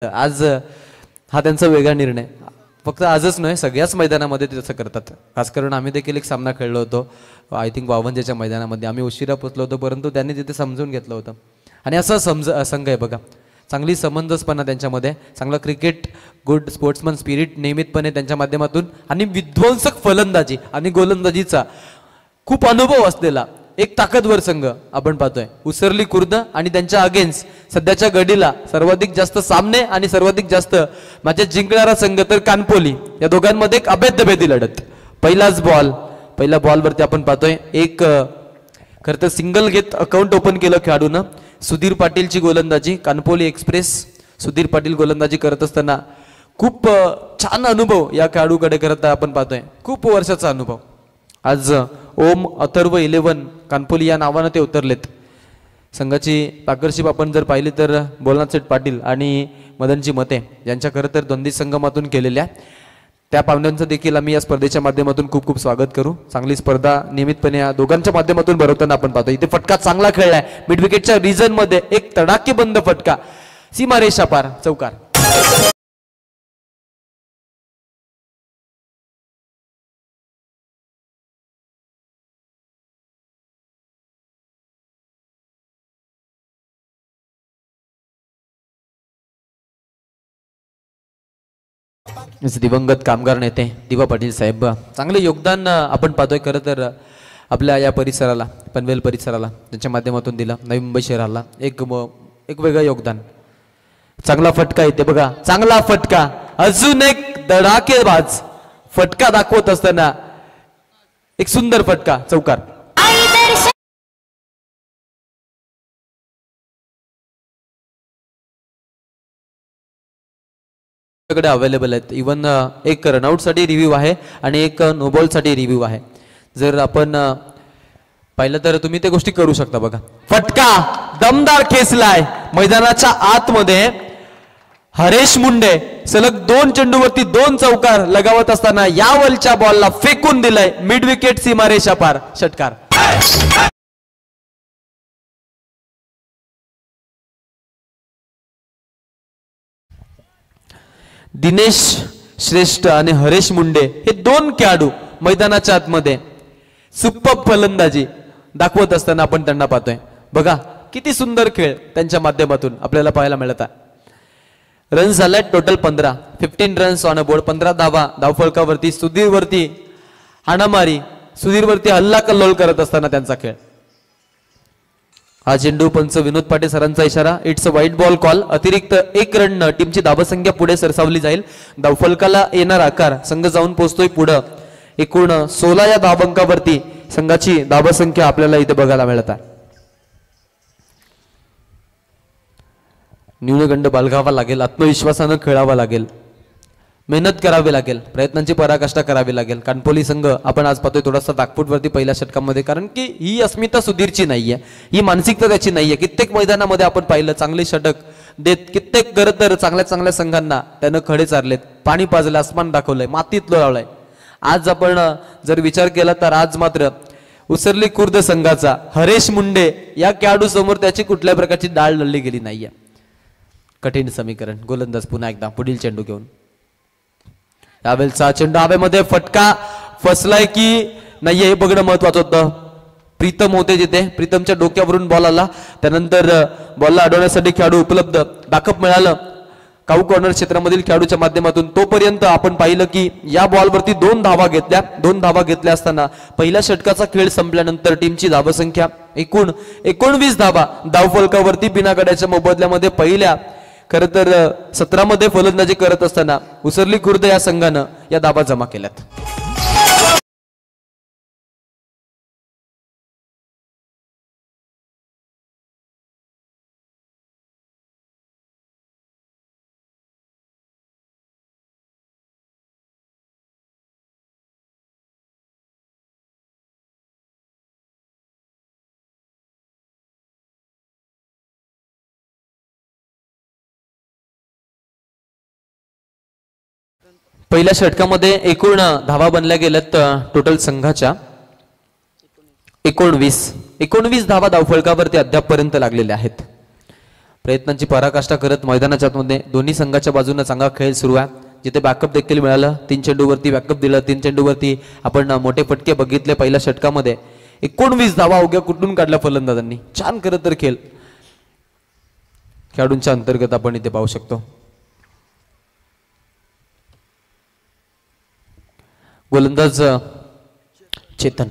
आज हा त्यांचा वेगळा निर्णय. फक्त आजच नाही, सगळ्याच मैदानामध्ये ते तसं करतात. खास करून आम्ही देखील एक सामना खेळलो होतो, आय थिंक वावंजेच्या मैदानामध्ये. आम्ही उशिरा पोचलो होतो, परंतु त्यांनी तिथे समजून घेतलं होतं. आणि असा संघ आहे बघा, चांगली समंजसपणा त्यांच्यामध्ये, चांगला क्रिकेट, गुड स्पोर्ट्समन स्पिरिट नियमितपणे त्यांच्या माध्यमातून, आणि विध्वंसक फलंदाजी आणि गोलंदाजीचा खूप अनुभव असलेला एक ताकदवर संघ आपण पाहतोय. उसरली खुर्द आणि त्यांच्या अगेन्स्ट सध्याच्या घडीला सर्वाधिक जास्त सामने आणि सर्वाधिक जास्त मॅचेस जिंकणारा संघ तर कानपोली. या दोघांमध्ये एक अभेद्यभेदी लढत. पहिला बॉलवरती आपण पाहतोय एक खरं तर सिंगल घेत अकाउंट ओपन केलं खेळाडूनं. सुधीर पाटीलची गोलंदाजी, कानपोली एक्सप्रेस. सुधीर पाटील गोलंदाजी करत असताना खूप छान अनुभव या खेळाडूकडे करत आपण पाहतोय, खूप वर्षाचा अनुभव. आज ओम अथर्व 11 कानपोली या नावानं ते उतरलेत. संघाची पार्टनरशिप आपण जर पाहिली तर बोलनाथ सेठ पाटील आणि मदनजी मते यांच्या खरं तर द्वंद्वी संगमातून केलेल्या त्या पाहुण्यांचं देखील आम्ही या स्पर्धेच्या माध्यमातून खूप खूप स्वागत करू. चांगली स्पर्धा नियमितपणे या दोघांच्या माध्यमातून भरवताना आपण पाहतो. इथे फटका चांगला खेळलाय मिड विकेटच्या रिजन मध्ये, एक तडाखेबंद फटका, सीमारेषा पार, चौकार. दिवंगत कामगार नेते दिवा पाटील साहेब, चांगले योगदान आपण पाहतोय खरं तर आपल्या या परिसराला, पनवेल परिसराला त्यांच्या माध्यमातून दिलं. नवी मुंबई शहराला एक वेगळं योगदान. चांगला फटका येते बघा, चांगला फटका, अजून एक धडाकेबाज फटका दाखवत असताना एक सुंदर फटका, चौकार. अवेलेबल आहेत. इवन एक रनआउट साठी रिव्ह्यू आहे आणि एक नो बॉल साठी रिव्ह्यू आहे. जर आपण पाहिलं तर तुम्ही ते गोष्टी करू शकता बघा. फटका दमदार खेचलाय मैदानाच्या आतमध्ये. हरेश मुंडे सलग 2 चेंडूवरती 2 चौकार लगावत असताना या वलच्या बॉलला फेकून दिलाय मिड विकेट, सीमारेषा पार, षटकार. दिनेश श्रेष्ठ आणि हरेश मुंडे हे 2 खेळाडू मैदानाच्या आतमध्ये सुपर फलंदाजी दाखवत असताना आपण त्यांना पाहतोय बघा. किती सुंदर खेळ त्यांच्या माध्यमातून आपल्याला पाहायला मिळत आहे. रन झालाय total 15, 15 runs on a board, 15 धावा धावफलकावरती. सुधीरवरती हाणामारी, सुधीरवरती हल्ला कल्लोल करत असताना त्यांचा खेळ. हा चेंडू पंच विनोद पाटील सरांचा इशारा, it's a white ball call. अतिरिक्त 1 रन टीमची धावसंख्या पुढे सरसावली जाईल. धावफलकाला येणार आकार, संघ जाऊन पोहोचतोय पुढं. एकूण 16 या धावांकावरती संघाची धावसंख्या आपल्याला इथे बघायला मिळत आहे. न्यूनगंड बाळगावा लागेल, आत्मविश्वासानं खेळावा लागेल, मेहनत करावी लागेल, प्रयत्नांची पराकाष्ठा करावी लागेल. कानपोली संघ आपण आज पाहतोय थोडासा बॅकफूटवरती पहिल्या षटकामध्ये, कारण की ही अस्मिता सुधीरची नाहीये, ही मानसिकता त्याची नाहीये. कित्येक मैदानामध्ये आपण पाहिलं चांगले षटक देत, कित्येक खरं तर चांगल्या संघांना त्यानं खडे चारलेत, पाणी पाजलं, आसमान दाखवलंय, मातीत लोळवलंय. आज आपण जर विचार केला तर आज मात्र उसरली खुर्द संघाचा हरेश मुंडे या खेळाडू समोर त्याची कुठल्या प्रकारची डाळ लढली गेली नाहीये. कठीण समीकरण. गोलंदाज पुन्हा एकदा पुढील चेंडू घेऊन. यावेळचा चेंडू हवेमध्ये, फटका फसलाय की नाहीये हे बघणं महत्वाचं होतं. प्रीतम होते तिथे, प्रीतमच्या डोक्यावरून बॉल आला, त्यानंतर बॉलला अडवण्यासाठी खेळाडू उपलब्ध, बॅकअप मिळालं काऊ कॉर्नर क्षेत्रामधील खेळाडूच्या माध्यमातून. तोपर्यंत आपण पाहिलं की या बॉलवरती 2 धावा घेतल्या. 2 धावा घेतल्या असताना पहिल्या षटकाचा खेळ संपल्यानंतर टीमची धावसंख्या एकूण 19 धावा धावफलकावरती बिना गड्याच्या मोबदल्यामध्ये पहिल्या खरं तर 17 मध्ये फलंदाजी करत असताना उसरली खुर्द या संघानं या धावा जमा केल्यात. पहिल्या षटकामध्ये एकूण धावा बनल्या गेल्यात टोटल संघाच्या 19 धावा धावफलकावरती अद्यापपर्यंत लागलेल्या आहेत. प्रयत्नांची पराकाष्ठा करत मैदानाच्या आतमध्ये दोन्ही संघाच्या बाजूने चांगला खेळ सुरू आहे, जिथे बॅकअप देखील मिळालं. 3 चेंडूवरती बॅकअप दिलं. 3 चेंडूवरती आपण मोठे फटके बघितले. पहिल्या षटकामध्ये 19 धावा अवघ्या कुठून काढल्या फलंदाजांनी. छान खरं तर खेळ खेळाडूंच्या अंतर्गत आपण इथे पाहू शकतो. गोलंदाज चेतन,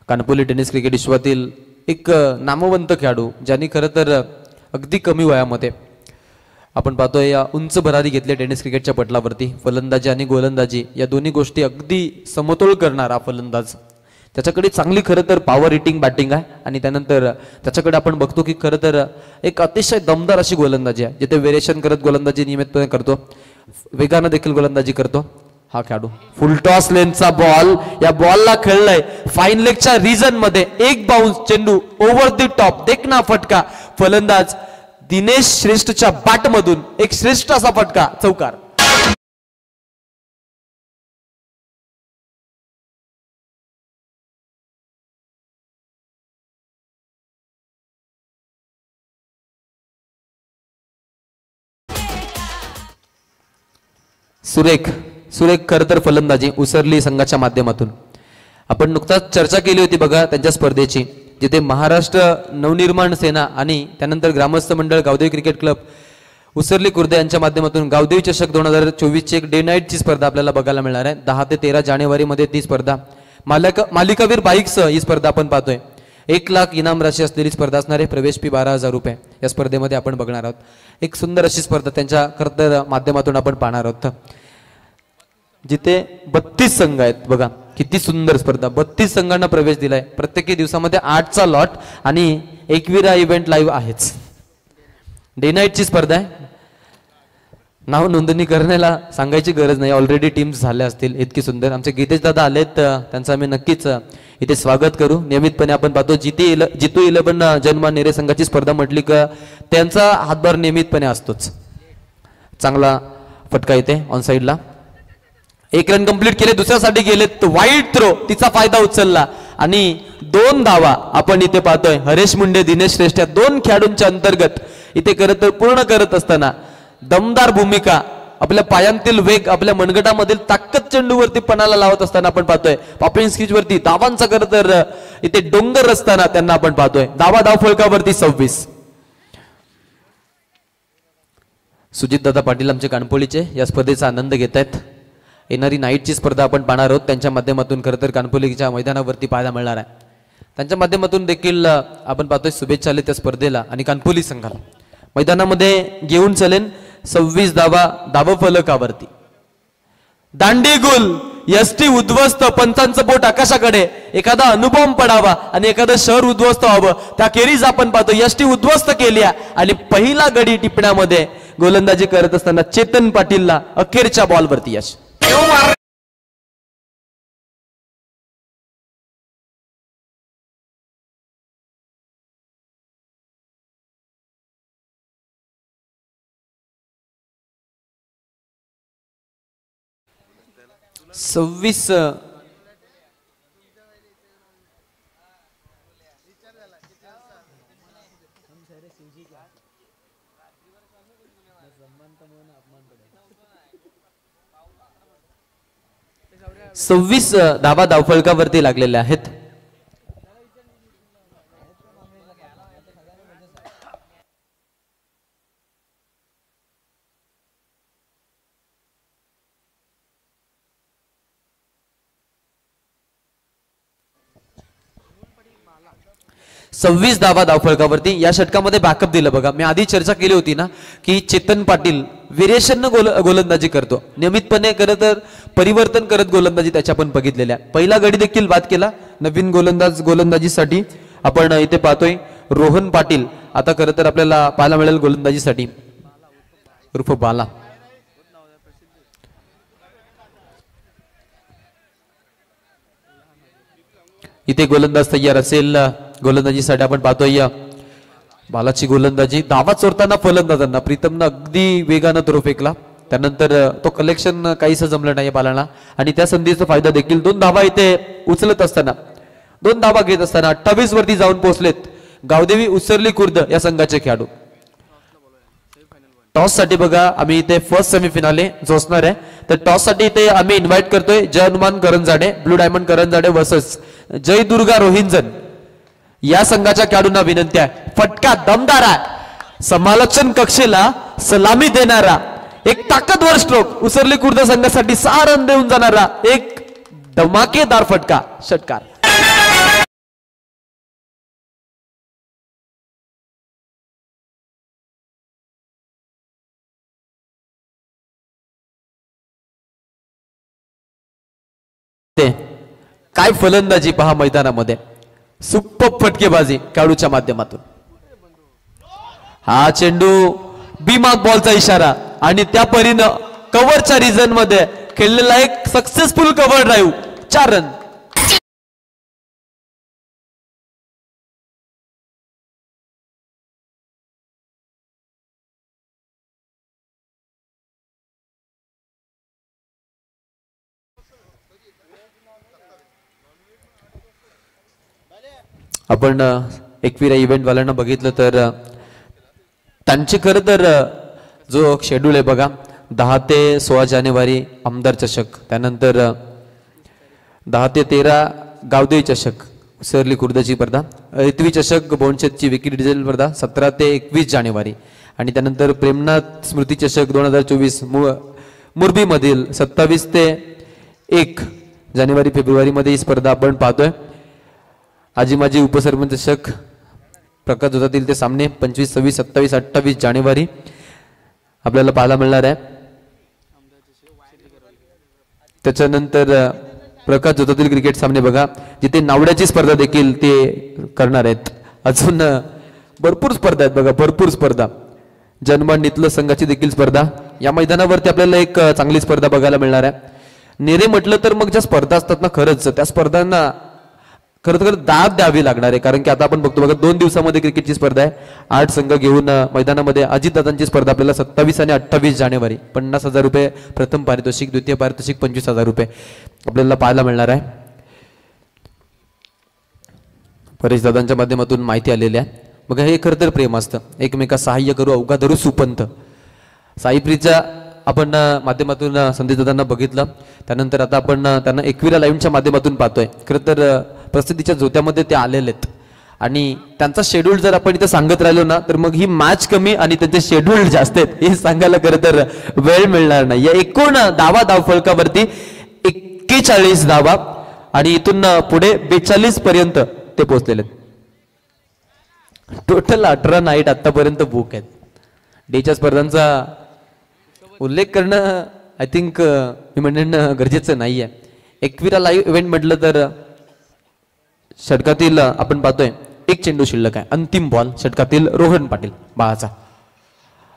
कानपोली टेनिस क्रिकेट विश्वातील एक नामवंत खेळाडू, ज्यांनी खरं तर अगदी कमी वयामध्ये आपण पाहतोय या उंच भरारी घेतली टेनिस क्रिकेटच्या पटलावरती. फलंदाजी आणि गोलंदाजी या दोन्ही गोष्टी अगदी समतोल करणारा फलंदाज. त्याच्याकडे चांगली खरं तर पॉवर हिटिंग बॅटिंग आहे आणि त्यानंतर त्याच्याकडे आपण बघतो की खरं तर एक अतिशय दमदार अशी गोलंदाजी आहे, जिथे व्हेरिएशन करत गोलंदाजी नियमितपणे करतो, वेगानं देखील गोलंदाजी करतो हा खेळाडू. फुलटॉस लेनचा बॉल, या बॉलला खेळलाय फाईन लेगच्या रिजन मध्ये. एक बाउन्स चेंडू ओव्हर द टॉप, देखना फटका. फलंदाज दिनेश श्रेष्ठच्या बॅट मधून एक श्रेष्ठ असा फटका, चौकार. सुरेख सुरेख खरं तर फलंदाजी उसरली संघाच्या माध्यमातून. आपण नुकताच चर्चा केली होती बघा त्यांच्या स्पर्धेची, जिथे महाराष्ट्र नवनिर्माण सेना आणि त्यानंतर ग्रामस्थ मंडळ गावदेवी क्रिकेट क्लब उसरली खुर्द यांच्या माध्यमातून गावदेवी चषक 2024 ची एक डे नाईटची स्पर्धा आपल्याला बघायला मिळणार आहे. 10 ते 13 जानेवारीमध्ये ती स्पर्धा मालिकावीर बाईक्स ही स्पर्धा आपण पाहतोय. 1 लाख इनाम राशी असलेली स्पर्धा असणार आहे. प्रवेश फी 12,000 रुपये या स्पर्धेमध्ये आपण बघणार आहोत. एक सुंदर अशी स्पर्धा त्यांच्या खरं तर माध्यमातून आपण पाहणार आहोत, जिथे 32 संघ आहेत. बघा किती सुंदर स्पर्धा. 32 संघांना प्रवेश दिलाय. प्रत्येकी दिवसामध्ये 8चा लॉट आणि एकविरा इव्हेंट लाईव्ह आहेच. डे नाईटची स्पर्धा आहे. नाव नोंदणी करण्याला सांगायची गरज नाही, ऑलरेडी टीम्स झाल्या असतील. इतकी सुंदर आमचे गीतेश दादा आलेत, त्यांचं आम्ही नक्कीच इथे स्वागत करू. नियमितपणे आपण पाहतो जितू 11 जन्मा नेरे संघाची स्पर्धा म्हटली का त्यांचा हातभार नियमितपणे असतोच. चांगला फटका येते ऑन साईडला. 1 रन कंप्लीट केले, दुसऱ्यासाठी गेलेत. वाईट थ्रो, तिचा फायदा उचलला आणि 2 धावा आपण इथे पाहतोय. हरेश मुंडे, दिनेश श्रेष्ठ या 2 खेळाडूंच्या अंतर्गत इथे करत पूर्ण करत असताना दमदार भूमिका, आपल्या पायांतील वेग, आपल्या मनगटामधील ताकद चेंडूवरती पणाला लावत असताना आपण पाहतोय. पॉपिंग स्किच वरती धावांचा खरं तर इथे डोंगर असताना त्यांना आपण पाहतोय. धाव फलकावरती 26. सुजित दादा पाटील आमचे कानपोलीचे या स्पर्धेचा आनंद घेत आहेत. येणारी नाईटची स्पर्धा आपण पाहणार आहोत त्यांच्या माध्यमातून. खरं तर कानपोलीच्या मैदानावरती पाहायला मिळणार आहे. त्यांच्या माध्यमातून देखील आपण पाहतोय शुभेच्छा आले त्या स्पर्धेला आणि कानपोली संघाला. मैदानामध्ये घेऊन चलेन 26 धावा फलकावरती. दांडी गुल, यष्टी उद्ध्वस्त, पंचांचं बोट आकाशाकडे. एखादा अनुभव पडावा आणि एखादं शहर उद्ध्वस्त व्हावं, त्या खेरीज आपण पाहतो यष्टी उद्ध्वस्त केली आणि पहिला गडी टिपण्यामध्ये गोलंदाजी करत असताना चेतन पाटीलला अखेरच्या बॉलवरती यश. सव्वीस धावा धावफलकावरती लागलेल्या आहेत. सव्वीस धावा धावफलकावरती. या षटकामध्ये बॅकअप दिलं बघा. मी आधी चर्चा केली होती ना की चेतन पाटील व्हेरिएशन गोलंदाजी करतो नियमितपणे, खरं तर परिवर्तन करत गोलंदाजी त्याच्या आपण बघितलेल्या. पहिला गडी देखील बाद केला. नवीन गोलंदाजीसाठी आपण इथे पाहतोय रोहन पाटील आता खरं तर आपल्याला पाहायला मिळेल गोलंदाजीसाठी, उर्फ बाला. इथे गोलंदाज तयार असेल. गोलंदाजीसाठी आपण पाहतोय बालाची गोलंदाजी. धावा चोरताना फलंदाजांना प्रीतमनं अगदी वेगानं थ्रो फेकला. त्यानंतर तो कलेक्शन काहीच जमलं नाही बालांना आणि त्या संधीचा फायदा देखील. 2 धावा इथे उचलत असताना 2 धावा घेत असताना 28 वरती जाऊन पोहोचलेत गावदेवी उसरली खुर्द या संघाचे खेळाडू. टॉस साठी बघा आम्ही इथे फर्स्ट सेमीफिनाले जोसणार आहे. तर टॉस साठी इथे आम्ही इन्व्हाइट करतोय जय Hanuman Karanjade, blue diamond Karanjade versus जय दुर्गा रोहिंजन. या संघाच्या खेळाडूंना विनंती आहे, फटका दमदार आहे, समालोचन कक्षेला सलामी देणारा एक ताकदवर स्ट्रोक, उसरली खुर्द संघासाठी 6 रन देऊन जाणारा एक धमाकेदार फटका षटकार. काय फलंदाजी पहा मैदानामध्ये, सुपर फटकेबाजी खेळाडूच्या माध्यमातून. हा चेंडू बीमार्क बॉलचा इशारा आणि त्या परीनं कव्हरच्या रिजन मध्ये खेळलेला एक सक्सेसफुल कव्हर ड्राईव्ह, 4 रन. आपण एकविरा इव्हेंट वाल्यांना बघितलं तर त्यांचे खरं तर जो शेड्यूल आहे बघा, 10 ते 16 जानेवारी आमदार चषक, त्यानंतर 10 ते 13 गावदेवी चषक सरली खुर्दची स्पर्धा, रित्वी चषक बोनशेतची विकेट डिझेल स्पर्धा 17 ते 21 जानेवारी आणि त्यानंतर प्रेमनाथ स्मृती चषक 2024 मुरबी मधील 27 ते 1 जानेवारी फेब्रुवारी मध्ये ही स्पर्धा आपण पाहतोय. आजी माजी उपसरपंच चषक प्रकाश जोतातील ते सामने 25, 26, 27, 28 जानेवारी आपल्याला पाहायला मिळणार आहे. त्याच्यानंतर प्रकाश जोतातील क्रिकेट सामने बघा, जिथे नावड्याची स्पर्धा देखील ते करणार आहेत. अजून भरपूर स्पर्धा आहेत बघा, भरपूर स्पर्धा. जनमान नितलं संघाची देखील स्पर्धा या मैदानावरती आपल्याला एक चांगली स्पर्धा बघायला मिळणार आहे. नेरे म्हटलं तर मग ज्या स्पर्धा असतात ना, खरंच त्या स्पर्धांना खरं तर दाद द्यावी लागणार आहे. कारण की आता आपण बघतो बघा 2 दिवसामध्ये क्रिकेटची स्पर्धा आहे. 8 संघ घेऊन मैदानामध्ये अजितदादांची स्पर्धा आपल्याला 27 आणि 28 जानेवारी 50,000 रुपये प्रथम पारितोषिक, द्वितीय पारितोषिक 25,000 रुपये आपल्याला पाहायला मिळणार आहे. परेश दादांच्या माध्यमातून माहिती आलेली आहे बघा. हे खरं तर प्रेम असतं, एकमेका सहाय्य करू अवघा धरू सुपंथ. साईप्रीच्या आपण माध्यमातून संदेश दादांना बघितलं, त्यानंतर आता आपण त्यांना एकविरा लाईव्हच्या माध्यमातून पाहतोय. खरं तर प्रसिद्धीच्या जोत्यामध्ये ते आलेले आहेत आणि त्यांचा शेड्यूल जर आपण इथे सांगत राहिलो ना तर मग ही मॅच कमी आणि त्यांचे शेड्यूल जास्त आहेत हे सांगायला खरं तर वेळ मिळणार नाही. या एकूण धावफलकावरती 41 धावा आणि इथून पुढे 42 पर्यंत ते पोहोचलेले आहेत. टोटल 18 नाईट आतापर्यंत बुक आहेत. डेच्या स्पर्धांचा उल्लेख करणं आय थिंक मी म्हणणं गरजेचं नाही आहे. एकविरा लाईव्ह इव्हेंट म्हटलं तर षटकातील आपण पाहतोय एक चेंडू शिल्लक आहे. अंतिम बॉल षटकातील रोहन पाटील बाळाचा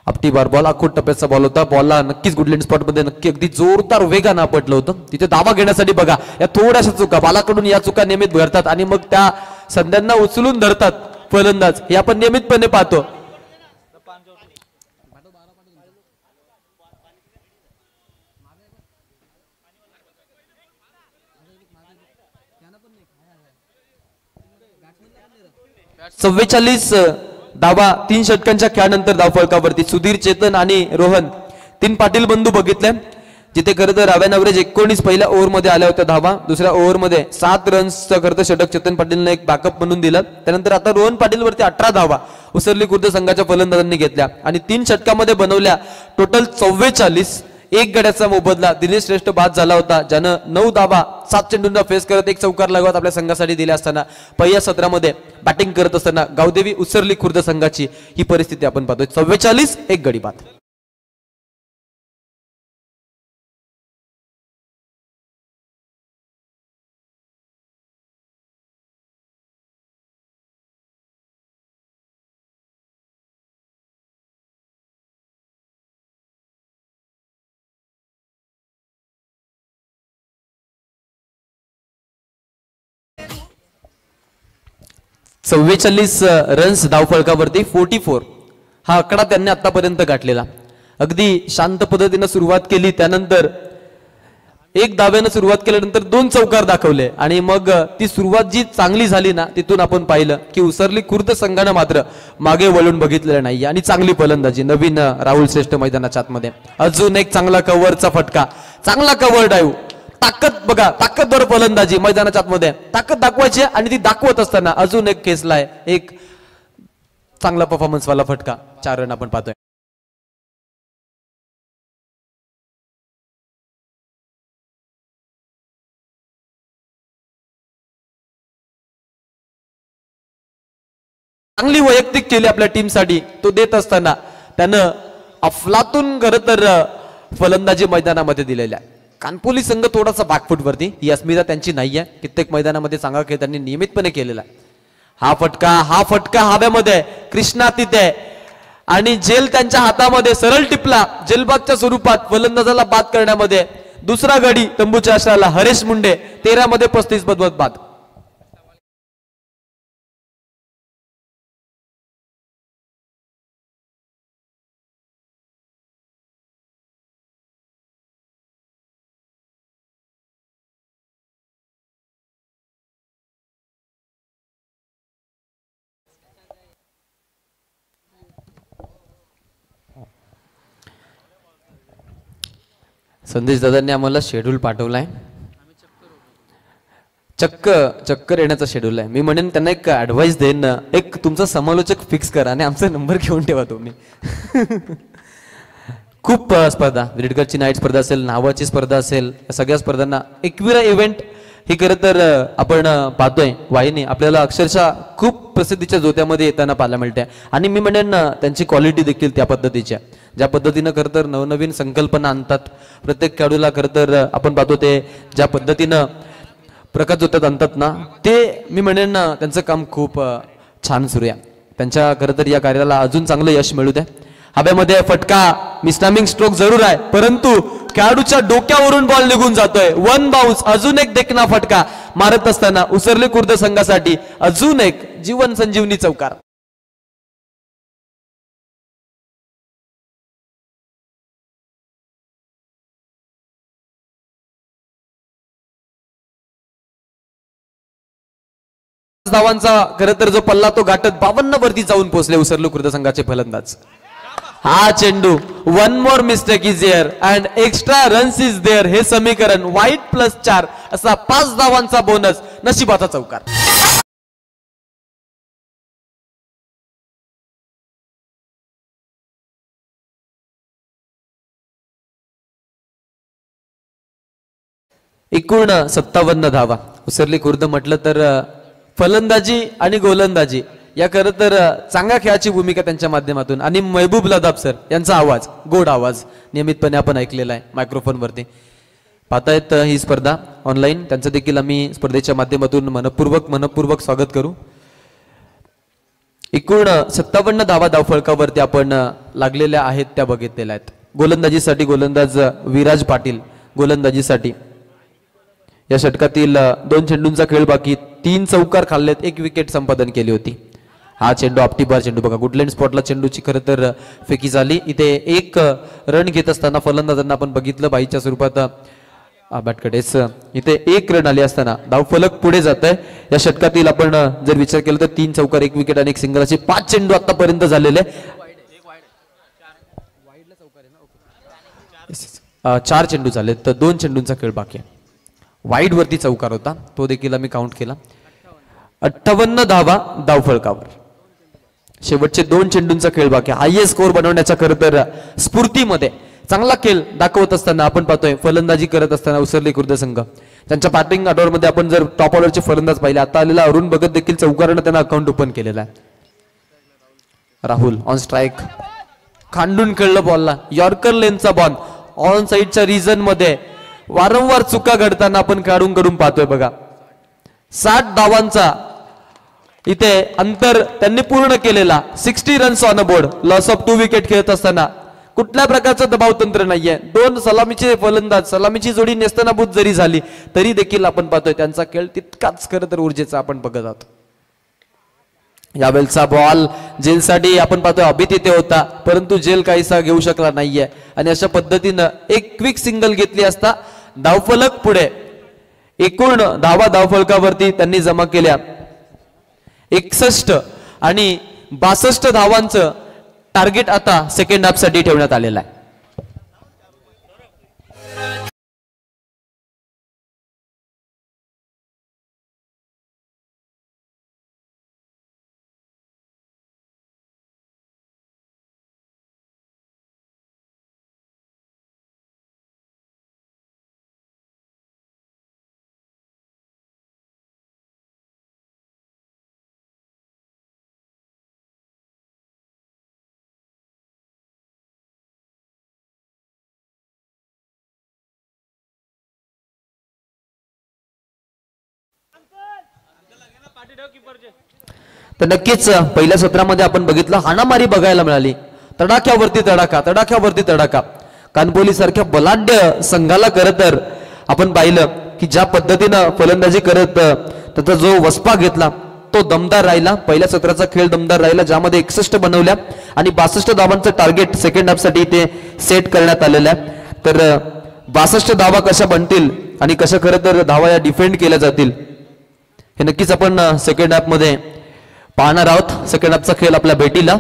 आपटी बार बॉल, आखोट टप्प्याचा बॉल होता. बॉलला नक्कीच गुडलँड स्पॉट मध्ये नक्की अगदी जोरदार वेगानं आपटलं होतं. तिथे दावा घेण्यासाठी बघा या थोड्याशा चुका, बालाकडून या चुका नियमित घडतात आणि मग त्या संध्यांना उचलून धरतात फलंदाज, हे आपण नियमितपणे पाहतो. चव्वेचाळीस धावा 3 षटकांच्या खेळानंतर धावफलकावरती सुधीर, चेतन आणि रोहन 3 पाटील बंधू बघितले, जिथे खरं तर रॅव्हन ॲव्हरेज 19 पहिल्या ओव्हरमध्ये आल्या होत्या धावा. दुसऱ्या ओव्हरमध्ये 7 रन्सचं खरं तर षटक चेतन पाटीलने एक बॅकअप म्हणून दिलं. त्यानंतर आता रोहन पाटील वरती 18 धावा उसरली खुर्द संघाच्या फलंदाजांनी घेतल्या आणि 3 षटकामध्ये बनवल्या टोटल 44. 1 गड्याचा मोबदला दिनेश श्रेष्ठ बाद झाला होता, ज्यानं 9 धावा 7 चेंडूंना फेस करत 1 चौकार लगवत आपल्या संघासाठी दिल्या असताना पहिल्या सत्रामध्ये बॅटिंग करत असताना गावदेवी उसरली खुर्द संघाची ही परिस्थिती आपण पाहतोय. 44 1 गडी बाद. चव्वेचाळीस रन्स धावफलकावरती 44 हा आकडा त्यांनी आतापर्यंत गाठलेला. अगदी शांत पद्धतीने सुरुवात केली, त्यानंतर एक डाव्यानं सुरुवात केल्यानंतर 2 चौकार दाखवले आणि मग ती सुरुवात जी चांगली झाली ना तिथून आपण पाहिलं की उसरली खुर्द संघानं मात्र मागे वळून बघितलेलं नाही आणि चांगली फलंदाजी नवीन राहुल श्रेष्ठ मैदानाच्या आतमध्ये. अजून एक चांगला कव्हरचा फटका, चांगला कव्हर डाईव्ह, ताकद बघा, ताकदवर फलंदाजी मैदानाच्या आतमध्ये, ताकद दाखवायची आणि ती दाखवत असताना अजून एक केसलाय, एक चांगला परफॉर्मन्स वाला फटका, 4 रन आपण पाहतोय. चांगली वैयक्तिक केली आपल्या टीमसाठी, तो देत असताना त्यानं अफलातून खरं तर फलंदाजी मैदानामध्ये दिलेल्या आहे. कानपोली संघ थोडासा बॅकफुटवरती, ही अस्मिता त्यांची नाही आहे. कित्येक मैदानामध्ये चांगला खेळ त्यांनी नियमितपणे केलेला आहे. हा फटका हव्यामध्ये, कृष्णा तिथे आणि जेल त्यांच्या हातामध्ये, सरळ टिपला जेलबादच्या स्वरूपात फलंदाजाला बाद करण्यामध्ये. दुसरा गडी तंबूच्या आश्राला हरेश मुंडे 13 मध्ये 35 बदवत बाद. संदेश दादांनी आम्हाला शेड्यूल पाठवलाय, चक्कर येण्याचा शेड्यूल आहे. मी म्हणेन त्यांना एक ऍडवाइस देईन, एक तुमचा समालोचक फिक्स करा आणि आमचा नंबर घेऊन ठेवा तुम्ही. खूप स्पर्धा, विरडकरची नाईट स्पर्धा असेल, नावाची स्पर्धा असेल, सगळ्या स्पर्धांना एकविरा इव्हेंट ही खरं तर आपण पाहतोय वाहिनी आपल्याला अक्षरशः खूप प्रसिद्धीच्या जोत्यामध्ये येताना पाहायला मिळते. आणि मी म्हणेन त्यांची क्वालिटी देखील त्या पद्धतीच्या, ज्या पद्धतीनं खरं तर नवनवीन संकल्पना आणतात. प्रत्येक खेळाडूला खरं तर आपण पाहतो ते ज्या पद्धतीनं प्रकाश जोत्यात आणतात ना, ते मी म्हणेन त्यांचं काम खूप छान सुरू आहे. त्यांच्या खरं तर या कार्याला अजून चांगलं यश मिळू द्या. हव्यामध्ये फटका, मिस्टामिंग स्ट्रोक जरूर आहे, परंतु खेळाडूच्या डोक्यावरून बॉल निघून जातोय. 1 बाउन्स, अजून एक देखना फटका मारत असताना उसरली खुर्द संघासाठी अजून एक जीवन संजीवनी चौकार. धावांचा खरं तर जो पल्ला तो गाठत 52 वरती जाऊन पोहोचले उसरली खुर्द संघाचे फलंदाज. हा चेंडू, 1 more mistake is there and extra runs is there, हे समीकरण वाईट +4 असा 5 धावांचा बोनस, नशिबाचा चौकार. एकूण 57 धावा. उसरली खुर्द म्हटलं तर फलंदाजी आणि गोलंदाजी या खरं तर चांगल्या खेळाची भूमिका त्यांच्या माध्यमातून, आणि महबूब लदाब सर यांचा आवाज, गोड आवाज नियमितपणे आपण ऐकलेला आहे मायक्रोफोनवरती. पाहतायत ही स्पर्धा ऑनलाईन, त्यांचं देखील आम्ही स्पर्धेच्या माध्यमातून मनपूर्वक स्वागत करू. एकूण 57 धावा धावफलकावरती आपण लागलेल्या आहेत त्या बघितलेल्या आहेत. गोलंदाजीसाठी गोलंदाज विराज पाटील गोलंदाजीसाठी या षटकातील 2 चेंडूंचा खेळ बाकी, 3 चौकार खाल्लेत, 1 विकेट संपादन केली होती. हा चेंडू आपटीबार चेंडू बघा, गुडलँड स्पॉटला चेंडूची खरं तर फेकी झाली. इथे 1 रन घेत असताना फलंदाजांना आपण बघितलं बाईच्या स्वरूपात बॅटकडेस, इथे 1 रन आली असताना धावफलक पुढे जात आहे. या षटकातील आपण जर विचार केला तर 3 चौकार, 1 विकेट आणि 1 सिंगल असे 5 चेंडू आतापर्यंत झालेले. 4 चेंडू झाले तर 2 चेंडूंचा खेळ बाकी आहे. वाईड वरती चौकार होता, तो देखील आम्ही काउंट केला. 58 धावा धावफलकावर, शेवटचे 2 चेंडूंचा खेळ बाकी. हायएस्ट स्कोर बनवण्याच्या खरं तर स्फूर्तीमध्ये चांगला खेळ दाखवत असताना आपण पाहतोय फलंदाजी करत असताना उसरली खुर्द संघ. त्यांच्या बॅटिंग ऑर्डरमध्ये आपण जर टॉप ऑर्डरचे फलंदाज पाहिले, आता आलेला अरुण भगत देखील चौकारानं त्यांना अकाउंट ओपन केलेला आहे. राहुल ऑन स्ट्राईक, खांडून खेळलं बॉलला, यॉर्कर लेनचा बॉल ऑन साईडच्या रिजन मध्ये. वारंवार चुका घडताना आपण खेळाडूंकडून पाहतोय बघा. 60 धावांचा इथे अंतर त्यांनी पूर्ण केलेला. 60 runs on a board, loss of 2 wicket खेळत असताना कुठल्या प्रकारचं दबाव तंत्र नाहीये. 2 सलामीचे फलंदाज, सलामीची जोडी नेस्तनाबूत जरी झाली तरी देखील आपण पाहतोय त्यांचा खेळ तितकाच खरं तर ऊर्जेचा आपण बघत आहोत. यावेळचा बॉल जेलसाठी आपण पाहतोय अभित इथे होता, परंतु जेल काहीसा घेऊ शकला नाहीये आणि अशा पद्धतीनं एक क्विक सिंगल घेतली असता धावफलक पुढे. एकूण धावा धावफलकावरती त्यांनी जमा केल्या 61 आणि 62 धावांचं टार्गेट आता सेकंड हाफ साठी ठेवण्यात आलेलं आहे. तर नक्कीच पहिल्या सत्रामध्ये आपण बघितलं हाणामारी बघायला मिळाली. तडाख्यावरती तडाखा, तडाख्यावरती तडाखा. कानपोली सारख्या बलाढ्य संघाला खरं तर आपण पाहिलं की ज्या पद्धतीनं फलंदाजी करत त्याचा जो वसपा घेतला तो दमदार राहिला. पहिल्या सत्राचा खेळ दमदार राहिला, ज्यामध्ये 61 बनवल्या आणि 62 धावांचं टार्गेट सेकंड हाफ साठी इथे सेट करण्यात आलेलं आहे. तर 62 धावा कशा बनतील आणि कशा खरं तर धावा या डिफेंड केल्या जातील हे नक्कीच आपण सेकंड हाफ मध्ये पाहणार आहोत. सेकंड हाफचा खेळ आपल्या भेटीला.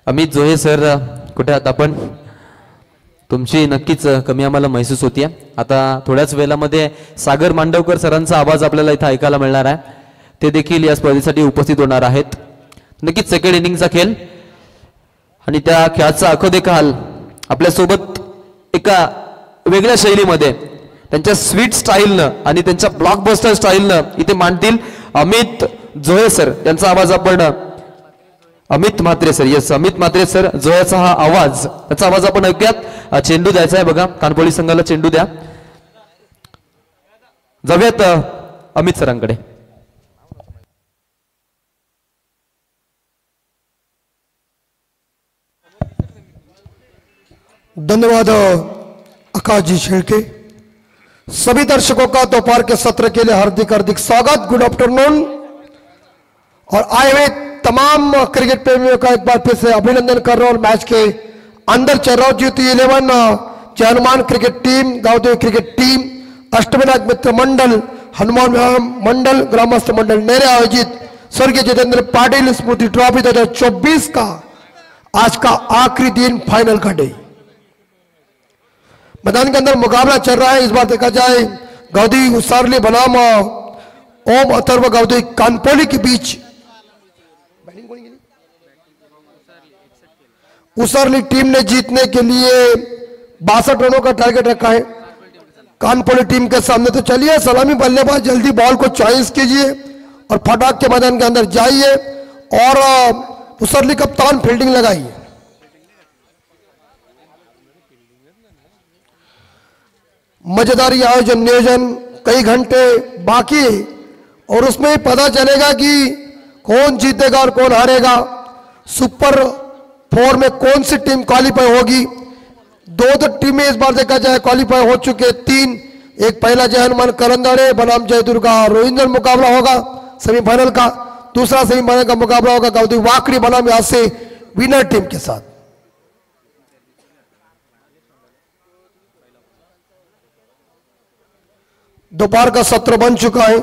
अमित जोहे सर कुठे आहात आपण? तुमची नक्कीच कमी आम्हाला महसूस होतीये. आता थोड्याच वेळामध्ये सागर मांडवकर सरांचा आवाज आपल्याला इथे ऐकायला मिळणार आहे. ते देखील या स्पर्धेसाठी उपस्थित होणार आहेत. नक्कीच सेकंड इनिंगचा खेळ आणि त्या खेळाचा अखोदेखाल आपल्यासोबत एका वेगळ्या शैलीमध्ये त्यांच्या स्वीट स्टाईलनं आणि त्यांच्या ब्लॉकबस्टर स्टाईलनं इथे मांडतील अमित जोहे सर. त्यांचा आवाज आपण Amit Mhatre sir, yes Amit Mhatre sir, जोयाचा हा आवाज, त्याचा आवाज आपण ऐकूयात. चेंडू द्यायचा आहे बघा, कानपोली संघाला चेंडू द्या. जाऊयात अमित सरांकडे. धन्यवाद आकाश जी शेळके. सभी दर्शकों का दोपहर के सत्र के लिए हार्दिक हार्दिक स्वागत. Good afternoon. और आए हुए तमाम क्रिकेट प्रेमियों का एक बार फिर से अभिनंदन कर रहा हूं. मैच के अंदर चल रहा हूं. Jyoti 11 Jai Hanuman cricket team, Gaondev cricket team, Ashtavinayak Mitra Mandal, Hanuman Mandal, Gramasth Mandal नेरे आयोजित स्वर्गीय जितेंद्र पाटिल स्मृति ट्रॉफी 2024 का आज का आखिरी दिन, फाइनल का डे. मैदान के अंदर मुकाबला चल रहा है. इस बार देखा जाए गावदी उसारली बनाम ओम अथर्व गावदी कानपोली के बीच. उसारली टीम ने जीतने के लिए 62 रनों का टारगेट रखा है कानपोली टीम के सामने. तो चलिए सलामी बल्लेबाज जल्दी बॉल को चॉइस कीजिए और फटाक के मैदान के अंदर जाइए और उसारली कप्तान फील्डिंग लगाइए. मजेदार आयोजन नियोजन कई घंटे बाकी और उसमें पता चलेगा कि कौन जीतेगा और कौन हारेगा. सुपर 4 में कौन सी टीम क्वालिफाई होगी. 2 टीमें इस बार देखा जाए क्वालिफाई हो चुके, 3. एक पहला जय हनुमान करंदाड़े बनाम जय दुर्गा रोहिंदर मुकाबला होगा सेमीफाइनल का. दूसरा सेमीफाइनल का मुकाबला होगा गावदी वाकड़ी बनाम यहां से विनर टीम के साथ. दोपहर का सत्र बन चुका है.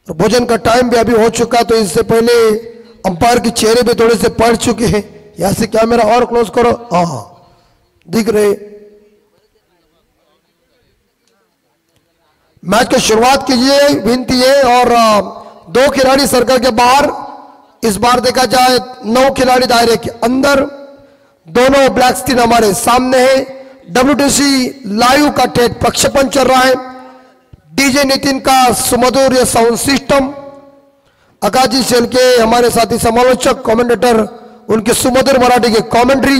भोजन का टाइम भी अभी हो चुका, तो इससे पहले अंपायर के चेहरे भी थोड़े से पड़ चुके हैं. यहां से कैमरा और क्लोज करो. हाँ दिख रहे. मैच की शुरुआत कीजिए, विनती है. और 2 खिलाड़ी सर्कल के बाहर. इस बार देखा जाए 9 खिलाड़ी दायरे के अंदर. दोनों ब्लैक स्क्रीन हमारे सामने है. WTC लाइव का टेट प्रक्षेपण चल रहा है. डीजे नितिन का सुमधुर साउंड सिस्टम, अकाजी शेल के हमारे साथी समालोचक कमेंटेटर उनके सुमधुर मराठी के कमेंट्री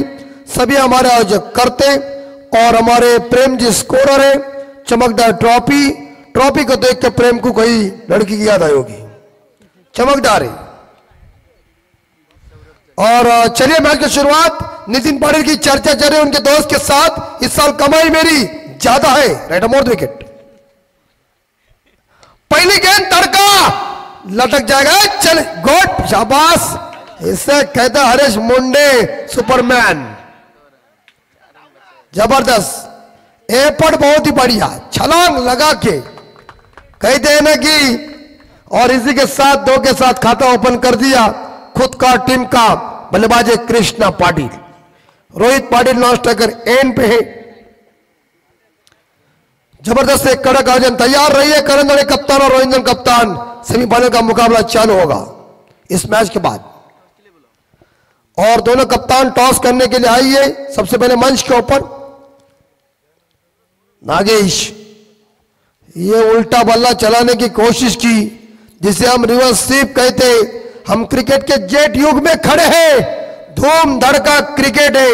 सभी हमारे आयोजक करते. और हमारे प्रेम जी स्कोरर है. चमकदार ट्रॉफी को देख के प्रेम को कोई लड़की की याद आई होगी. चमकदार है. और चलिए मैच की शुरुआत. नितिन पाटिल की चर्चा चल रही है उनके दोस्त के साथ. इस साल कमाई मेरी ज्यादा है. Right more wicket. पहली गेंद तड़क लटक जाएगा, चल गुड शाबाश। इसे कहता हरीश मुंडे सुपरमैन, जबरदस्त। एयरपोर्ट बहुत ही बढ़िया, छलांग लगा के कहते हैं ना कि, और इसी के साथ 2 के साथ खाता ओपन कर दिया खुद का टीम का बल्लेबाज है Krishna Patil. Rohit Patil non striker end पे है। जबरदस्त एक कड़क आयोजन, तैयार रहिए करण दड़े कप्तान और रोहिंदन कप्तान। सेमीफाइनल का मुकाबला चालू होगा इस मैच के बाद, और दोनों कप्तान टॉस करने के लिए आइए। सबसे पहले मंच के ऊपर नागेश, ये उल्टा बल्ला चलाने की कोशिश की जिसे हम रिवर्स स्वीप कहते। हम क्रिकेट के जेट युग में खड़े हैं, धूम धड़का क्रिकेट है,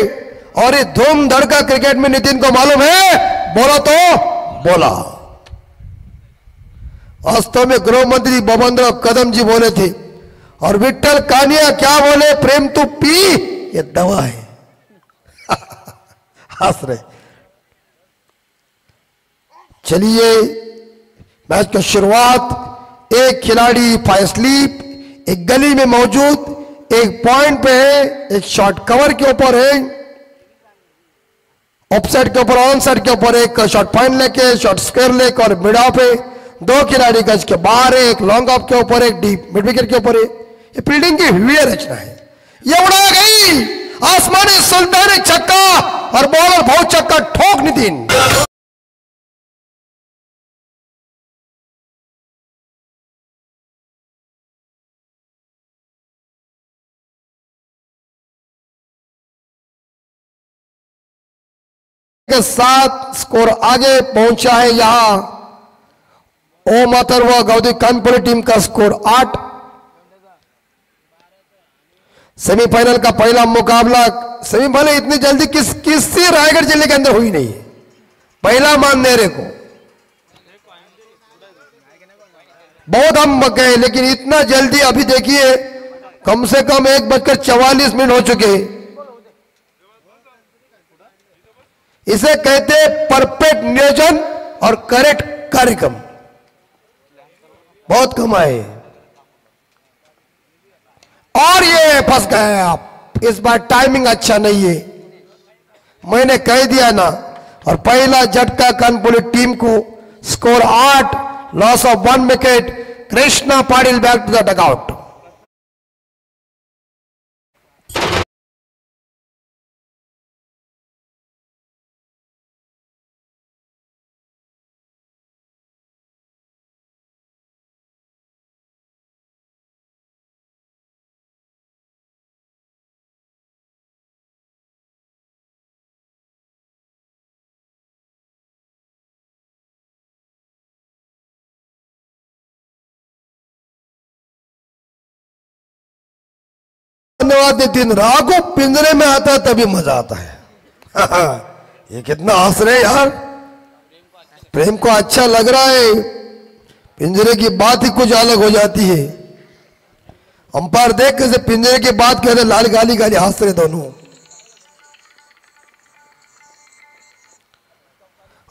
और ये धूम धड़का क्रिकेट में नितिन को मालूम है, बोला तो बोला। वास्तव में गृह मंत्री बबनराव कदम जी बोले थे, और विट्ठल कानिया क्या बोले, प्रेम तू पी ये दवा है। हंस रहे। चलिए मैच की शुरुआत। एक खिलाड़ी फायर स्लीप, एक गली में मौजूद, एक पॉइंट पे है, एक शॉट कवर के ऊपर है, ऑफसाइड के ऊपर, ऑन साइड के ऊपर एक शॉट पॉइंट लेके, शॉट स्क्वायर लेके, और मिड ऑफ है। 2 खिलाड़ी गज के बाहर है, एक लॉन्ग ऑफ के ऊपर, एक डीप मिड विकेट के ऊपर है। ये फील्डिंग की हुई रचना है। ये उड़ा गई आसमानी सुल्तानी छक्का, और बॉलर बहुत छक्का ठोक नितिन। के साथ स्कोर आगे पहुंचा है। यहां ओम अथर्व गौदी कानपुर टीम का स्कोर 8। सेमीफाइनल का पहला मुकाबला, सेमीफाइनल इतनी जल्दी किसी रायगढ़ जिले के अंदर हुई नहीं है। पहला माननेरे को बहुत हम गए, लेकिन इतना जल्दी अभी देखिए कम से कम 1:44 हो चुके। इसे कहते परफेक्ट नियोजन और करेक्ट कार्यक्रम। बहुत कम आए, और ये फंस गए आप। इस बार टाइमिंग अच्छा नहीं है, मैंने कह दिया ना। और पहला झटका कानपुर टीम को, score 8, loss of 1 wicket. Krishna Patil back to the dugout. धन्यवाद नितिन। राघु पिंजरे में आता है तभी मजा आता है। ये कितना हंस रहे यार, प्रेम को अच्छा लग रहा है। पिंजरे की बात ही कुछ अलग हो जाती है। अंपायर देख कैसे पिंजरे की बात कह रहे, लाल गाली गाली हंस रहे दोनों।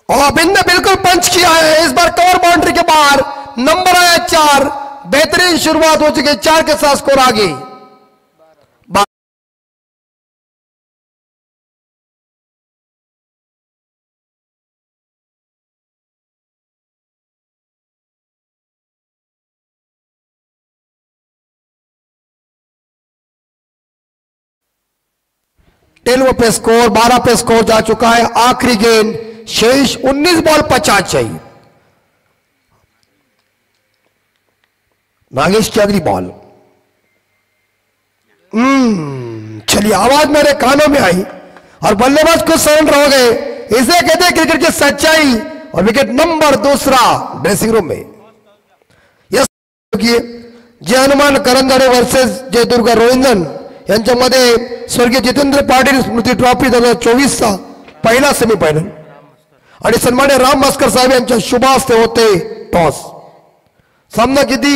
और अभिन ने बिल्कुल पंच किया है। इस बार कवर बाउंड्री के बाहर, नंबर आया 4। बेहतरीन शुरुआत हो चुकी है, 4 के साथ स्कोर आगे। टेलव पे स्कोर, 12 पे स्कोर जा चुका है। आखिरी गेंद, शेष 19 बॉल 50 चाहिए। नागेश की अगली बॉल। चलिए, आवाज मेरे कानों में आई और बल्लेबाज कुछ सरेंडर हो गए। इसे कहते हैं क्रिकेट की सच्चाई। और विकेट नंबर 2 ड्रेसिंग रूम में। यस, जय हनुमान करंदड़े वर्सेस जय दुर्गा रोहिंदन यांच्यामध्ये स्वर्गीय जितेंद्र पाटील स्मृती ट्रॉफी 2024चा पहिला सेमीफायनल, आणि सन्मान्य राम भास्कर साहेब यांच्या शुभ हस्ते होते टॉस। सामना किती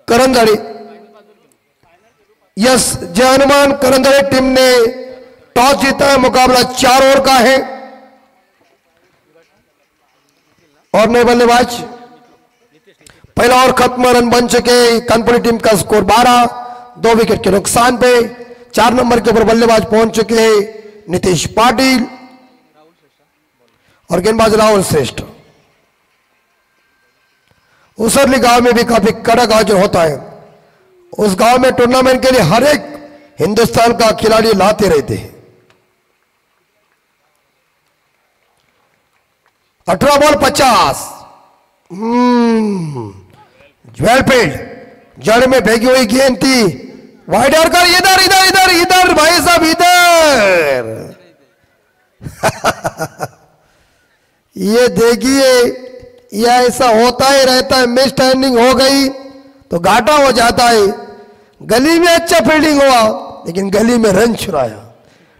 करंदड़े, यस, जय हनुमान करंदड़े टीम ने टॉस जीता है। मुकाबला 4 ओवर का है। और नए बल्लेबाज पहला और खत्म, रन बन चुके। कानपुर टीम का स्कोर 12, 2 विकेट के नुकसान पे। 4 नंबर के ऊपर बल्लेबाज पहुंच चुके हैं नीतीश पाटिल और गेंदबाज राहुल श्रेष्ठ। उसरली गांव में भी काफी कड़क आयोजन होता है। उस गांव में टूर्नामेंट के लिए हर एक हिंदुस्तान का खिलाड़ी लाते रहते हैं। 18 बॉल 50। ज्वेलफील्ड जड़ में भेगी हुई गेंद थी, वाइड कर, इधर इधर इधर इधर भाई साहब इधर। ये देखिए, ये ऐसा होता ही रहता है। मिस टर्निंग हो गई तो घाटा हो जाता है। गली में अच्छा फील्डिंग हुआ लेकिन गली में रन चुराया।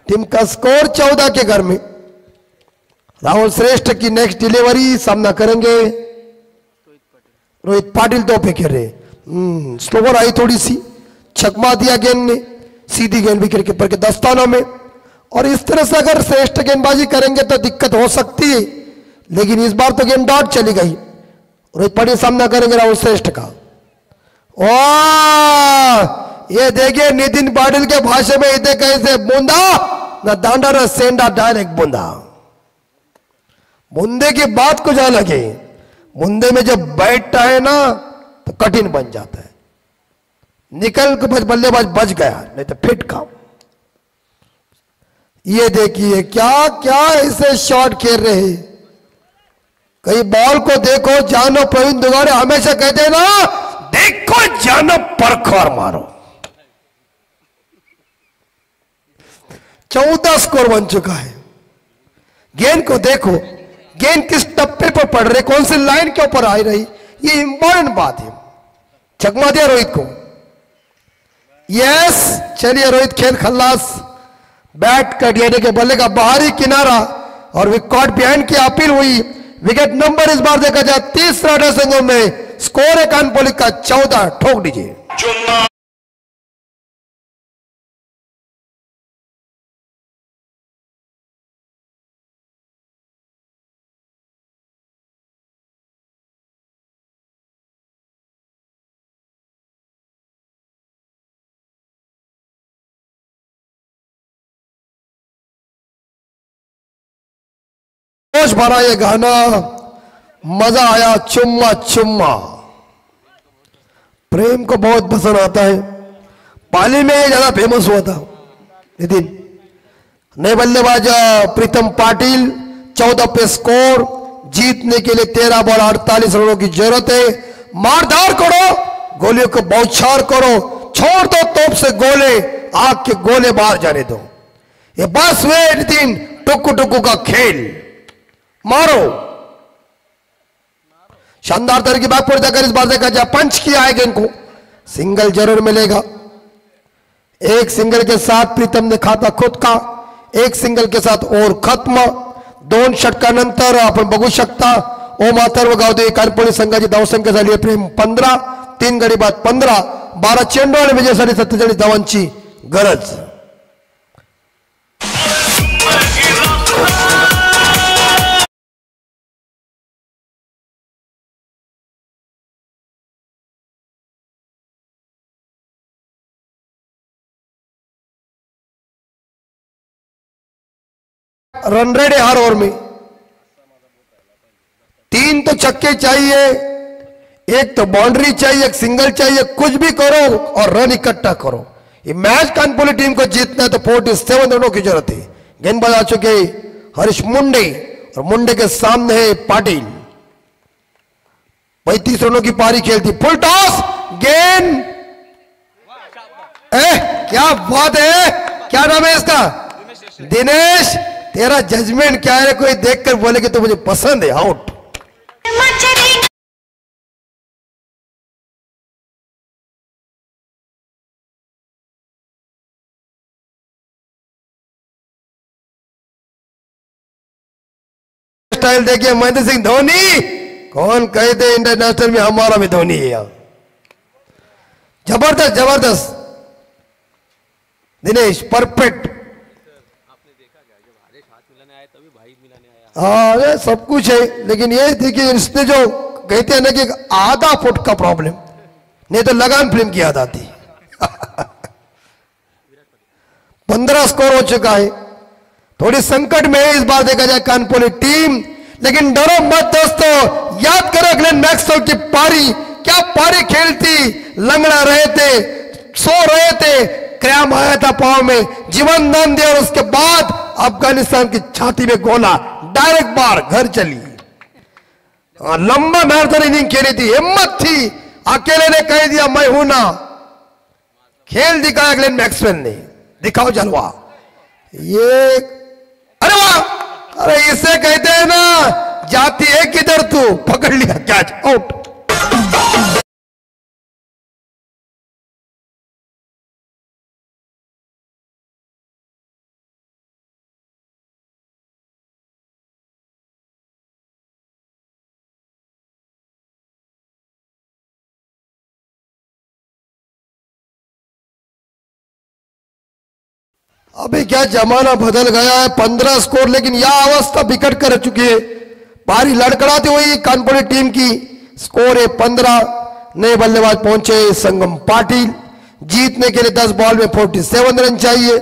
टीम का स्कोर 14 के घर में। राहुल श्रेष्ठ की नेक्स्ट डिलीवरी सामना करेंगे रोहित पाटिल। तो पे खेल रहे, स्लोवर आई थोड़ी सी, छकमा दिया गेंद ने, सीधी गेंद विकेट कीपर के दस्तानों में। और इस तरह से अगर श्रेष्ठ गेंदबाजी करेंगे तो दिक्कत हो सकती है, लेकिन इस बार तो गेंद डॉट चली गई। रोहित पाटिल सामना करेंगे राहुल श्रेष्ठ का। ये देखिए नितिन पाटिल के भाषा में इतने कैसे बूंदा ना दांडा ना सेंडा, डायरेक्ट बूंदा। बूंदे की बात कुछ अलग है। बूंदे में जब बैठता है ना तो कठिन बन जाता है। निकल के बल्लेबाज बच गया, नहीं तो फिट काम। ये देखिए क्या क्या ऐसे शॉट खेल रहे हैं। कई बॉल को देखो, जानो। प्रवीण दुगाड़े हमेशा कहते हैं ना, देखो जानो परखो और मारो। 14 स्कोर बन चुका है। गेंद को देखो, गेंद किस टप्पे पर पड़ रही, कौन सी लाइन के ऊपर आ रही, ये इंपॉर्टेंट बात है। चकमा दिया रोहित को। यस, चलिए रोहित खेल खल्लास। बैट कट देने के बल्ले का बाहरी किनारा और विकेट बिहाइंड की अपील हुई। विकेट नंबर इस बार देखा जाए 30 रन संघों में। स्कोर है कानपुर का 14। ठोक दीजिए। जोश भरा ये गाना, मजा आया चुम्मा चुम्मा। प्रेम को बहुत पसंद आता है। पाली में ज्यादा फेमस हुआ था। नितिन नए बल्लेबाज प्रीतम पाटिल 14 पे स्कोर। जीतने के लिए 13 बॉल 48 रनों की जरूरत है। मारधार करो, गोलियों को बौछार करो, छोड़ दो तोप से गोले, आग के गोले बाहर जाने दो। ये बस वे नितिन टुकु टुकु का खेल। मारो। शानदार तरह की बैक पर जाकर इस बार देखा जाए पंच किया है गेंद को, सिंगल जरूर मिलेगा। एक सिंगल के साथ प्रीतम ने खाता खुद का, एक सिंगल के साथ और खत्म। 2 षटकानंतर आपण बघू शकता ओम अथर्व गावदे कानपुर संघाची धावसंख्या झाली आहे प्रेम 15, 3 गडी बाद 15, 12 चेंडू आणि विजयासाठी 47 धावांची गरज। रन रेट है हर ओवर में। 3 तो छक्के चाहिए, एक तो बाउंड्री चाहिए, एक सिंगल चाहिए। कुछ भी करो और रन इकट्ठा करो। ये मैच कानपुर टीम को जीतना है तो 47 रनों की जरूरत है। गेंदबाज आ चुके हरीश मुंडे और मुंडे के सामने है पाटिल। 35 रनों की पारी खेलती। फुल टॉस, गेंद। क्या बात है, क्या नाम है इसका? दिनेश। तेरा जजमेंट क्या है? कोई देखकर बोले कि तो मुझे पसंद है, आउट। स्टाइल देखिए महेंद्र सिंह धोनी। कौन कहते इंटरनेशनल में हमारा भी धोनी है यहाँ। जबरदस्त जबरदस्त दिनेश, परफेक्ट। हाँ ये सब कुछ है, लेकिन ये देखिए इसने जो कहते हैं ना कि आधा फुट का प्रॉब्लम, नहीं तो लगान फिल्म की याद आती। 15 स्कोर हो चुका है, थोड़ी संकट में है इस बार देखा जाए कानपुर टीम, लेकिन डरो मत दोस्तों, याद करो ग्लेन मैक्सवेल की पारी, क्या पारी खेलती, लंगड़ा रहे थे, सो रहे थे, क्रैम आया था पांव में, जीवन दान दिया और उसके बाद अफगानिस्तान की छाती में गोला, डायरेक्ट बार घर चली। लंबा मैराथन इनिंग खेली थी, हिम्मत थी, अकेले ने कह दिया मैं हूं ना, खेल दिखाया ग्लेन मैक्सवेल ने, दिखाओ जलवा। ये अरे वाह, अरे इसे कहते हैं ना जाती है किधर, तू पकड़ लिया कैच, आउट। अभी क्या जमाना बदल गया है, 15 स्कोर, लेकिन यह अवस्था बिगड़ कर चुकी है, पारी लड़खड़ाती हुई कानपुर टीम की। स्कोर है 15, नए बल्लेबाज पहुंचे संगम पाटिल, जीतने के लिए 10 बॉल में 47 रन चाहिए।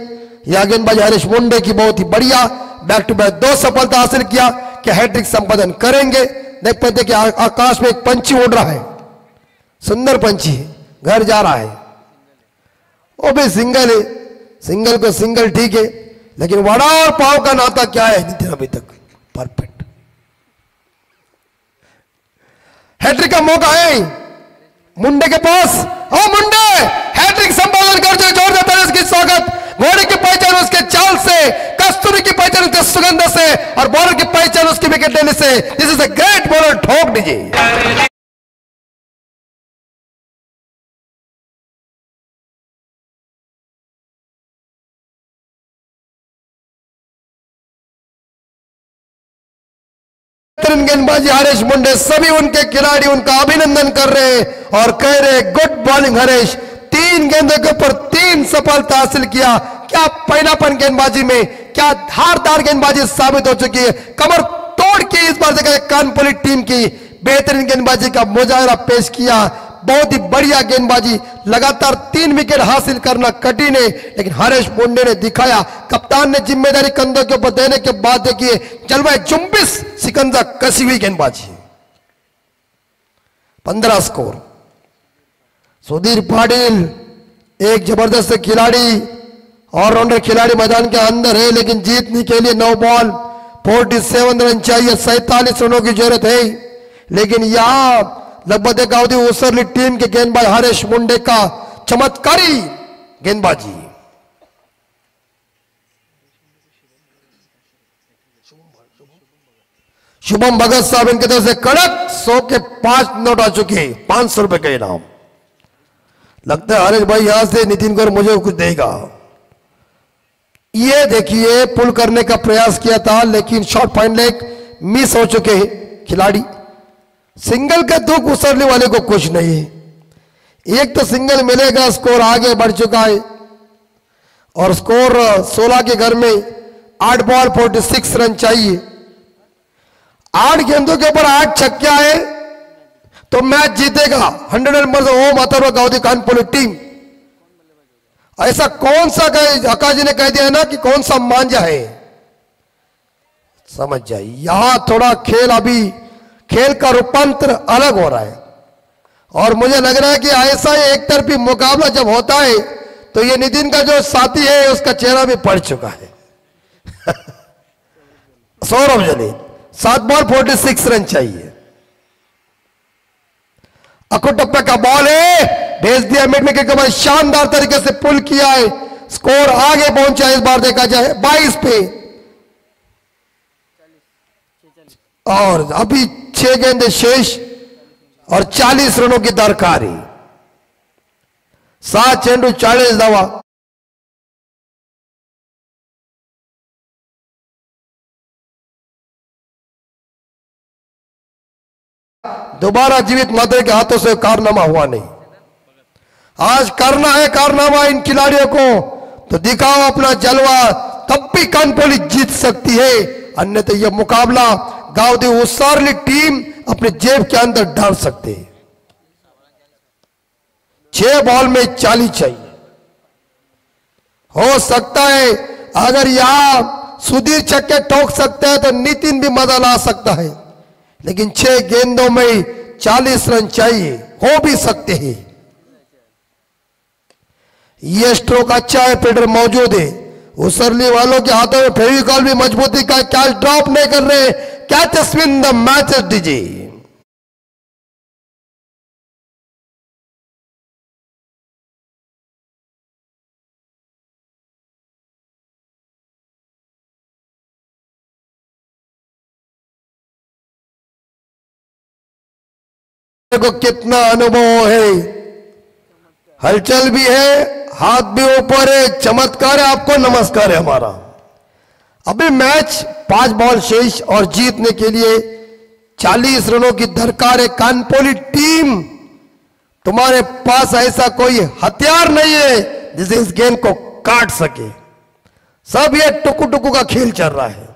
यह गेंदबाज हरीश मुंडे की बहुत ही बढ़िया, बैक टू बैक 2 सफलता हासिल किया, क्या हैट्रिक संपादन करेंगे। देख पाते कि आकाश में एक पंछी उड़ रहा है, सुंदर पंछी घर जा रहा है, वो भी सिंगल है, सिंगल को सिंगल ठीक है, लेकिन वड़ा और पाव का नाता क्या है नितिन अभी तक, परफेक्ट। हैट्रिक का मौका है मुंडे के पास, ओ मुंडे हैट्रिक संपादन कर जो जोड़ देता है उसकी स्वागत। घोड़े की पहचान उसके चाल से, कस्तूरी की पहचान उसके सुगंध से, और बॉलर की पहचान उसकी विकेट लेने से। This is a great bowler, ठोक दीजिए। गेंदबाजी हरीश मुंडे, सभी उनके खिलाड़ी उनका अभिनंदन कर रहे हैं और कह रहे गुड बॉलिंग हरीश, 3 गेंदों के ऊपर 3 सफलता हासिल किया। क्या पहलापन गेंदबाजी में, क्या धारदार गेंदबाजी साबित हो चुकी है, कमर तोड़ के इस बार देखा कानपुर टीम की बेहतरीन गेंदबाजी का मुजाहरा पेश किया। बहुत ही बढ़िया गेंदबाजी, लगातार 3 विकेट हासिल करना कठिन है, लेकिन हरीश मुंडे ने दिखाया। कप्तान ने जिम्मेदारी कंधों के ऊपर देने के बाद देखिए जलवा जुम्बिश, सिकंजा कसी हुई गेंदबाजी। 15 स्कोर। सुधीर पाटिल एक जबरदस्त खिलाड़ी, ऑलराउंडर खिलाड़ी मैदान के अंदर है, लेकिन जीतने के लिए 9 बॉल 47 रन चाहिए, 47 रनों की जरूरत है, लेकिन यहां लगभग एक अवधि उसरली टीम के गेंदबाज हरीश मुंडे का चमत्कारी गेंदबाजी। शुभम भगत साहब इनके तरफ से कड़क 100 के 5 नोट आ चुके हैं, 500 रुपए का इनाम। लगता है हरीश भाई यहां से नितिन को मुझे कुछ देगा। ये देखिए पुल करने का प्रयास किया था, लेकिन शॉर्ट पॉइंट लेग मिस हो चुके हैं खिलाड़ी। सिंगल का दुख उसरने वाले को कुछ नहीं है, एक तो सिंगल मिलेगा, स्कोर आगे बढ़ चुका है और स्कोर 16 के घर में 8 बॉल 46 रन चाहिए। 8 गेंदों के ऊपर 8 छक्के है तो मैच जीतेगा 100 नंबर से ओम अथर्व गांधी कानपुर टीम। ऐसा कौन सा आकाश जी ने कह दिया है ना कि कौन सा मांझा है, समझ जाइए। यहां थोड़ा खेल का रूपांतर अलग हो रहा है और मुझे लग रहा है कि ऐसा ही एक तरफी मुकाबला जब होता है तो ये नितिन का जो साथी है उसका चेहरा भी पड़ चुका है। सौरभ जली 7 बॉल 46 रन चाहिए। अकुटप्पा का बॉल है, भेज दिया मिड विकेट के बाद, शानदार तरीके से पुल किया है, स्कोर आगे पहुंचा इस बार देखा जाए 22 पे और अभी 6 गेंदे शेष और 40 रनों की दरकारी। 7 चेंडू 40 धावा। दोबारा जीवित मादरे के हाथों से कारनामा हुआ नहीं। आज करना है कारनामा इन खिलाड़ियों को, तो दिखाओ अपना जलवा तब भी कानपोली जीत सकती है, अन्यथा यह मुकाबला गावदेवी उसारली टीम अपने जेब के अंदर डाल सकते हैं। 6 बॉल में 40 चाहिए। हो सकता है अगर यहां सुधीर छक्के ठोक सकते हैं तो नितिन भी मजा ला सकता है, लेकिन 6 गेंदों में 40 रन चाहिए, हो भी सकते हैं। ये स्ट्रोक अच्छा है, फील्डर मौजूद है। उसरली वालों के हाथों में फेविकॉल भी मजबूती का, कैच ड्रॉप नहीं कर रहे, catch win the match DJ. को कितना अनुभव है, हलचल भी है, हाथ भी ऊपर है, चमत्कार है, आपको नमस्कार है हमारा। अभी मैच 5 बॉल शेष और जीतने के लिए 40 रनों की दरकार है। कानपोली टीम, तुम्हारे पास ऐसा कोई हथियार नहीं है जिसे इस गेंद को काट सके। सब ये टुकु टुकु का खेल चल रहा है।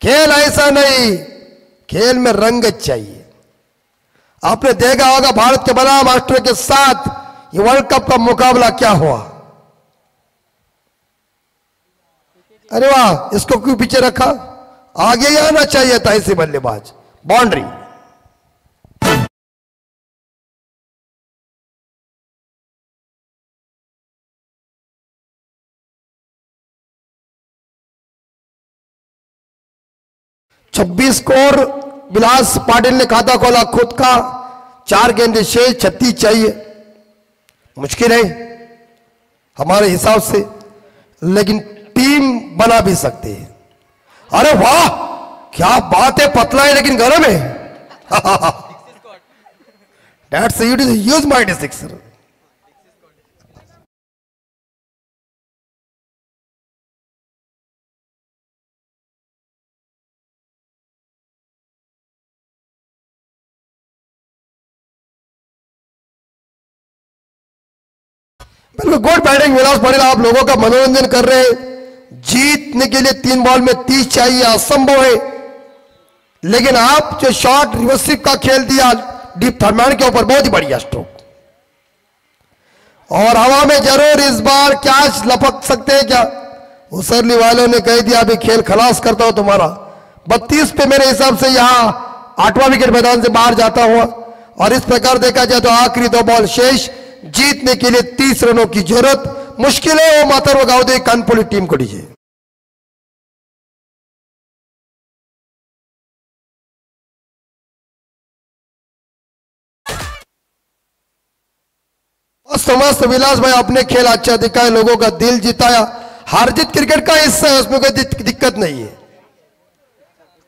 खेल ऐसा नहीं, खेल में रंगत चाहिए। आपने देखा होगा भारत के बनाम ऑस्ट्रेलिया के साथ ये वर्ल्ड कप का मुकाबला क्या हुआ। अरे वाह, इसको क्यों पीछे रखा, आगे ही आना चाहिए था ऐसे बल्लेबाज। बाउंड्री, छब्बीस स्कोर। विलास पाटिल ने खाता खोला खुद का। 4 गेंदे शेष, 36 चाहिए। मुश्किल है हमारे हिसाब से, लेकिन टीम बना भी सकते हैं। अरे वाह, क्या बात है, पतला है लेकिन गर्म है। That's it is a huge mighty sixer. बिल्कुल गुड बैटिंग विलास पाटिल, आप लोगों का मनोरंजन कर रहे हैं। जीतने के लिए 3 बॉल में 30 चाहिए, असंभव है। लेकिन आप जो शॉट रिवर्सिव का खेल दिया डीप थर्मैन के ऊपर, बहुत ही बढ़िया स्ट्रोक। और हवा में जरूर इस बार कैच लपक सकते हैं क्या? उसरली वालों ने कह दिया अभी खेल खलास करता हूं तुम्हारा। 32 पे मेरे हिसाब से यहां 8वां विकेट मैदान से बाहर जाता हुआ। और इस प्रकार देखा जाए तो आखिरी 2 बॉल शेष, जीतने के लिए 30 रनों की जरूरत। मुश्किल है वो मातर वो गाँव दे कानपुरी टीम को दीजिए। मस्त विलास भाई, अपने खेल अच्छा दिखाए, लोगों का दिल जिताया। हार जीत क्रिकेट का हिस्सा है, उसमें कोई दिक्कत नहीं है।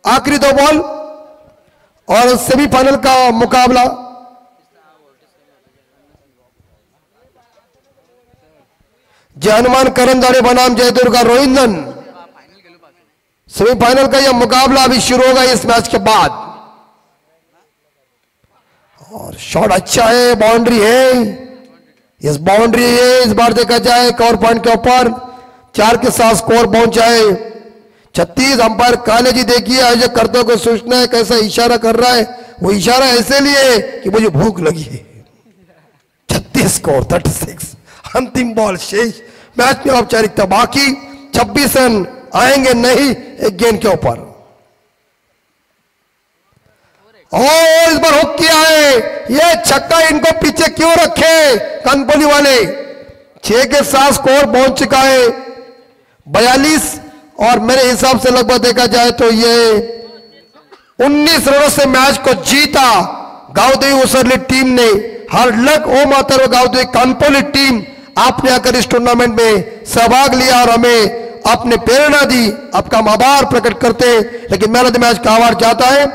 आखिरी 2 बॉल और सेमीफाइनल का मुकाबला। जय हनुमान करंदाड़े बनाम जय दुर्गा रोहिंदन, सेमीफाइनल का यह मुकाबला अभी शुरू होगा इस मैच के बाद। और शॉट अच्छा है, बाउंड्री है, इस बाउंड्री है। इस बार देखा जाए कवर पॉइंट के ऊपर 4 के साथ स्कोर पहुंचा है 36। अंपायर काले जी देखिए आयोजक कर्ता को सूचना है, कैसा इशारा कर रहा है। वो इशारा ऐसे लिए कि मुझे भूख लगी है। 36 स्कोर 36। अंतिम बॉल शेष, मैच में औपचारिकता बाकी। 26 रन आएंगे नहीं एक गेंद के ऊपर। और इस बार हुक किया है, ये छक्का इनको पीछे क्यों रखे कानपुरी वाले। 6 के साथ स्कोर पहुंच चुका है 42। और मेरे हिसाब से लगभग देखा जाए तो ये 19 रनों से मैच को जीता गावदेवी उसरली टीम ने। हर लक ओ मातर गावदेवी कानपुरी टीम, आपने आकर इस टूर्नामेंट में सहभाग लिया और हमें अपने प्रेरणा दी। आपका हम आभार प्रकट करते हैं। लेकिन मैन ऑफ द मैच का अवार्ड जाता है